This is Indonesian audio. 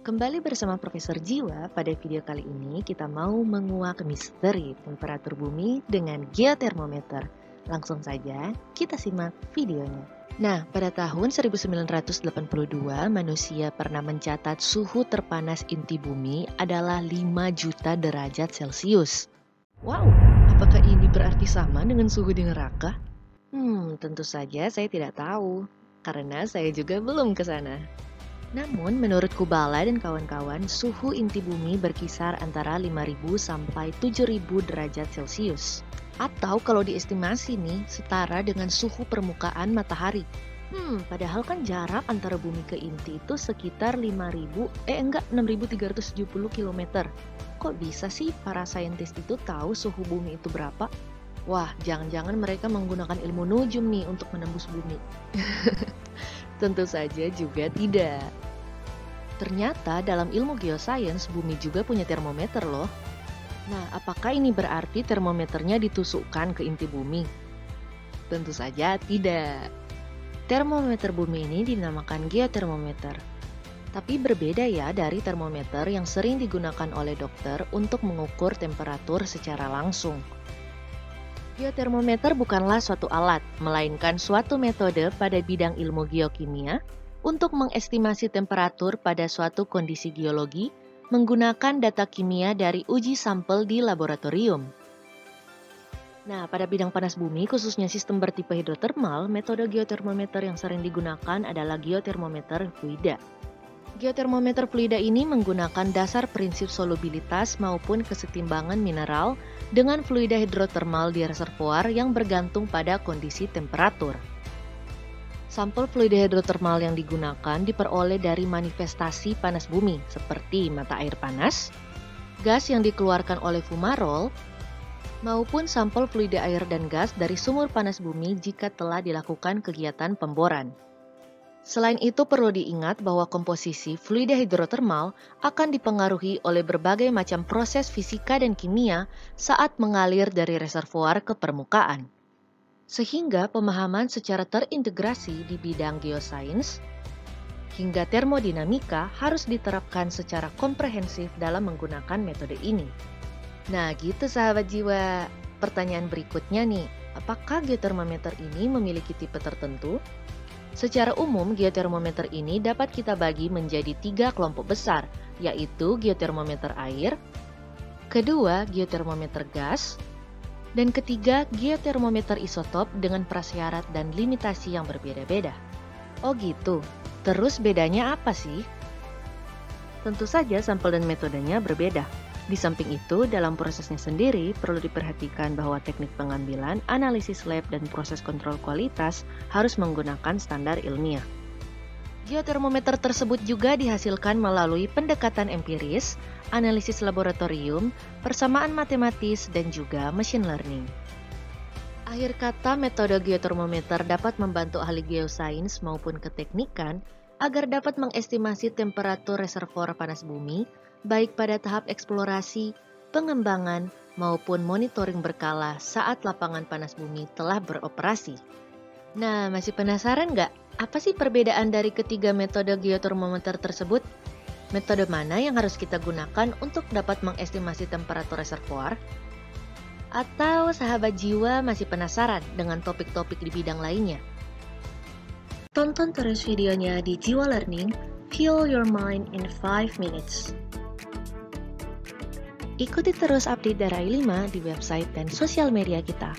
Kembali bersama Profesor Jiwa, pada video kali ini kita mau menguak misteri temperatur bumi dengan geotermometer. Langsung saja kita simak videonya. Nah, pada tahun 1982, manusia pernah mencatat suhu terpanas inti bumi adalah 5 juta derajat Celcius. Wow, apakah ini berarti sama dengan suhu di neraka? Tentu saja saya tidak tahu, karena saya juga belum ke sana. Namun, menurut Kubala dan kawan-kawan, suhu inti bumi berkisar antara 5.000 sampai 7.000 derajat Celcius. Atau kalau diestimasi nih, setara dengan suhu permukaan matahari. Padahal kan jarak antara bumi ke inti itu sekitar 6.370 km. Kok bisa sih para saintis itu tahu suhu bumi itu berapa? Wah, jangan-jangan mereka menggunakan ilmu nujum nih untuk menembus bumi. Tentu saja juga tidak. Ternyata dalam ilmu geosains, bumi juga punya termometer loh. Nah, apakah ini berarti termometernya ditusukkan ke inti bumi? Tentu saja tidak. Termometer bumi ini dinamakan geotermometer. Tapi berbeda ya dari termometer yang sering digunakan oleh dokter untuk mengukur temperatur secara langsung. Geotermometer bukanlah suatu alat, melainkan suatu metode pada bidang ilmu geokimia untuk mengestimasi temperatur pada suatu kondisi geologi menggunakan data kimia dari uji sampel di laboratorium. Nah, pada bidang panas bumi, khususnya sistem bertipe hidrotermal, metode geotermometer yang sering digunakan adalah geotermometer fluida. Geotermometer fluida ini menggunakan dasar prinsip solubilitas maupun kesetimbangan mineral dengan fluida hidrotermal di reservoir yang bergantung pada kondisi temperatur. Sampel fluida hidrotermal yang digunakan diperoleh dari manifestasi panas bumi seperti mata air panas, gas yang dikeluarkan oleh fumarol, maupun sampel fluida air dan gas dari sumur panas bumi jika telah dilakukan kegiatan pemboran. Selain itu perlu diingat bahwa komposisi fluida hidrotermal akan dipengaruhi oleh berbagai macam proses fisika dan kimia saat mengalir dari reservoir ke permukaan. Sehingga pemahaman secara terintegrasi di bidang geosains hingga termodinamika harus diterapkan secara komprehensif dalam menggunakan metode ini. Nah gitu sahabat jiwa, pertanyaan berikutnya nih, apakah geotermometer ini memiliki tipe tertentu? Secara umum, geotermometer ini dapat kita bagi menjadi 3 kelompok besar, yaitu geotermometer air, kedua geotermometer gas, dan ketiga geotermometer isotop dengan prasyarat dan limitasi yang berbeda-beda. Oh gitu, terus bedanya apa sih? Tentu saja sampel dan metodenya berbeda. Di samping itu, dalam prosesnya sendiri perlu diperhatikan bahwa teknik pengambilan, analisis lab, dan proses kontrol kualitas harus menggunakan standar ilmiah. Geotermometer tersebut juga dihasilkan melalui pendekatan empiris, analisis laboratorium, persamaan matematis, dan juga machine learning. Akhir kata, metode geotermometer dapat membantu ahli geosains maupun keteknikan agar dapat mengestimasi temperatur reservoir panas bumi, baik pada tahap eksplorasi, pengembangan, maupun monitoring berkala saat lapangan panas bumi telah beroperasi. Nah, masih penasaran nggak? Apa sih perbedaan dari ketiga metode geotermometer tersebut? Metode mana yang harus kita gunakan untuk dapat mengestimasi temperatur reservoir? Atau sahabat jiwa masih penasaran dengan topik-topik di bidang lainnya? Tonton terus videonya di Jiwa Learning, Fuel Your Mind in 5 Minutes. Ikuti terus update dari AI5 di website dan sosial media kita.